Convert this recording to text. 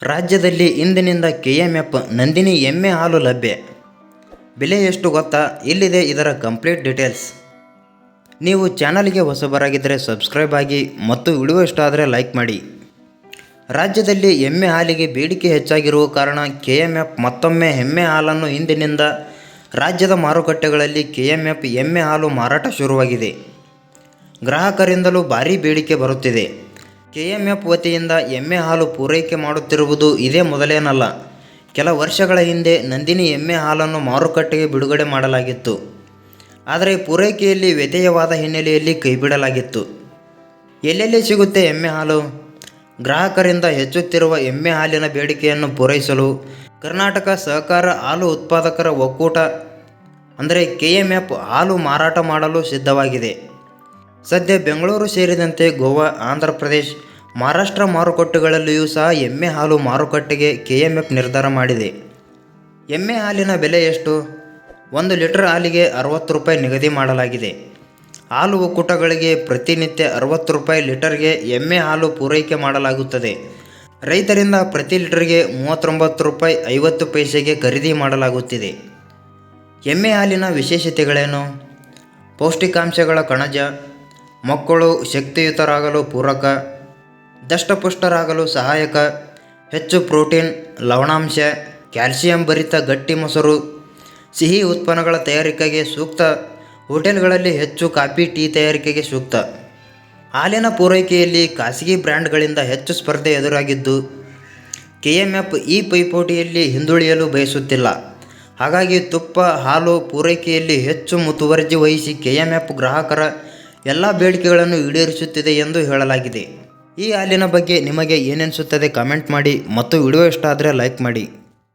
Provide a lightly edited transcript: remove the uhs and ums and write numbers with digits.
ರಾಜ್ಯದಲ್ಲಿ ಇಂದಿನಿಂದ ಕೆಎಂಎಫ್ ನಂದಿನಿ ಎಮ್ಮೆ ಹಾಲು ಲಭ್ಯ. ಬೆಲೆ ಎಷ್ಟು ಗೊತ್ತಾ? ಇಲ್ಲಿದೆ ಇದರ ಕಂಪ್ಲೀಟ್ ಡೀಟೇಲ್ಸ್. ನೀವು ಚಾನಲ್ಗೆ ಹೊಸಬರಾಗಿದ್ದರೆ ಸಬ್ಸ್ಕ್ರೈಬ್ ಆಗಿ ಮತ್ತು ವಿಡಿಯೋ ಇಷ್ಟ ಆದರೆ ಲೈಕ್ ಮಾಡಿ. ರಾಜ್ಯದಲ್ಲಿ ಎಮ್ಮೆ ಹಾಲಿಗೆ ಬೇಡಿಕೆ ಹೆಚ್ಚಾಗಿರುವ ಕಾರಣ ಕೆಎಂಎಫ್ ಮತ್ತೊಮ್ಮೆ ಎಮ್ಮೆ ಹಾಲನ್ನು ಇಂದಿನಿಂದ ರಾಜ್ಯದ ಮಾರುಕಟ್ಟೆಗಳಲ್ಲಿ ಕೆಎಂಎಫ್ ಎಮ್ಮೆ ಹಾಲು ಮಾರಾಟ ಶುರುವಾಗಿದೆ. ಗ್ರಾಹಕರಿಂದಲೂ ಭಾರೀ ಬೇಡಿಕೆ ಬರುತ್ತಿದೆ. ಕೆಎಂಎಫ್ ವತಿಯಿಂದ ಎಮ್ಮೆ ಹಾಲು ಪೂರೈಕೆ ಮಾಡುತ್ತಿರುವುದು ಇದೇ ಮೊದಲೇನಲ್ಲ. ಕೆಲ ವರ್ಷಗಳ ಹಿಂದೆ ನಂದಿನಿ ಎಮ್ಮೆ ಹಾಲನ್ನು ಮಾರುಕಟ್ಟೆಗೆ ಬಿಡುಗಡೆ ಮಾಡಲಾಗಿತ್ತು. ಆದರೆ ಪೂರೈಕೆಯಲ್ಲಿ ವ್ಯತ್ಯಯವಾದ ಹಿನ್ನೆಲೆಯಲ್ಲಿ ಕೈಬಿಡಲಾಗಿತ್ತು. ಎಲ್ಲೆಲ್ಲಿ ಸಿಗುತ್ತೆ ಎಮ್ಮೆ ಹಾಲು? ಗ್ರಾಹಕರಿಂದ ಹೆಚ್ಚುತ್ತಿರುವ ಎಮ್ಮೆ ಹಾಲಿನ ಬೇಡಿಕೆಯನ್ನು ಪೂರೈಸಲು ಕರ್ನಾಟಕ ಸಹಕಾರ ಹಾಲು ಉತ್ಪಾದಕರ ಒಕ್ಕೂಟ ಅಂದರೆ ಕೆಎಂಎಫ್ ಹಾಲು ಮಾರಾಟ ಮಾಡಲು ಸಿದ್ಧವಾಗಿದೆ. ಸದ್ಯ ಬೆಂಗಳೂರು ಸೇರಿದಂತೆ ಗೋವಾ, ಆಂಧ್ರ ಪ್ರದೇಶ, ಮಹಾರಾಷ್ಟ್ರ ಮಾರುಕಟ್ಟೆಗಳಲ್ಲಿಯೂ ಸಹ ಎಮ್ಮೆ ಹಾಲು ಮಾರುಕಟ್ಟೆಗೆ ಕೆಎಂಎಫ್ ನಿರ್ಧಾರ ಮಾಡಿದೆ. ಎಮ್ಮೆ ಹಾಲಿನ ಬೆಲೆ ಎಷ್ಟು? 1 ಲೀಟರ್ ಹಾಲಿಗೆ 60 ರೂಪಾಯಿ ನಿಗದಿ ಮಾಡಲಾಗಿದೆ. ಹಾಲು ಒಕ್ಕೂಟಗಳಿಗೆ ಪ್ರತಿನಿತ್ಯ 60 ರೂಪಾಯಿ ಲೀಟರ್ಗೆ ಎಮ್ಮೆ ಹಾಲು ಪೂರೈಕೆ ಮಾಡಲಾಗುತ್ತದೆ. ರೈತರಿಂದ ಪ್ರತಿ ಲೀಟರ್ಗೆ 39 ರೂಪಾಯಿ 50 ಪೈಸೆಗೆ ಖರೀದಿ ಮಾಡಲಾಗುತ್ತಿದೆ. ಎಮ್ಮೆ ಹಾಲಿನ ವಿಶೇಷತೆಗಳೇನು? ಪೌಷ್ಟಿಕಾಂಶಗಳ ಕಣಜ, ಮಕ್ಕಳು ಶಕ್ತಿಯುತರಾಗಲು ಪೂರಕ, ದಷ್ಟಪುಷ್ಟರಾಗಲು ಸಹಾಯಕ, ಹೆಚ್ಚು ಪ್ರೋಟೀನ್, ಲವಣಾಂಶ, ಕ್ಯಾಲ್ಸಿಯಂ ಭರಿತ ಗಟ್ಟಿ ಮೊಸರು, ಸಿಹಿ ಉತ್ಪನ್ನಗಳ ತಯಾರಿಕೆಗೆ ಸೂಕ್ತ, ಹೋಟೆಲ್ಗಳಲ್ಲಿ ಹೆಚ್ಚು ಕಾಫಿ ಟೀ ತಯಾರಿಕೆಗೆ ಸೂಕ್ತ. ಹಾಲಿನ ಪೂರೈಕೆಯಲ್ಲಿ ಖಾಸಗಿ ಬ್ರ್ಯಾಂಡ್ಗಳಿಂದ ಹೆಚ್ಚು ಸ್ಪರ್ಧೆ ಎದುರಾಗಿದ್ದು ಕೆಎಂಎಫ್ ಈ ಪೈಪೋಟಿಯಲ್ಲಿ ಹಿಂದುಳಿಯಲು ಬಯಸುತ್ತಿಲ್ಲ. ಹಾಗಾಗಿ ತುಪ್ಪ, ಹಾಲು ಪೂರೈಕೆಯಲ್ಲಿ ಹೆಚ್ಚು ಮುತುವರ್ಜಿ ವಹಿಸಿ ಕೆಎಂಎಫ್ ಗ್ರಾಹಕರ ಎಲ್ಲ ಬೇಡಿಕೆಗಳನ್ನು ಈಡೇರಿಸುತ್ತಿದೆ ಎಂದು ಹೇಳಲಾಗಿದೆ. ಈ ಹಾಲಿನ ಬಗ್ಗೆ ನಿಮಗೆ ಏನೆನಿಸುತ್ತದೆ ಕಾಮೆಂಟ್ ಮಾಡಿ ಮತ್ತು ವಿಡಿಯೋ ಇಷ್ಟ ಆದರೆ ಲೈಕ್ ಮಾಡಿ.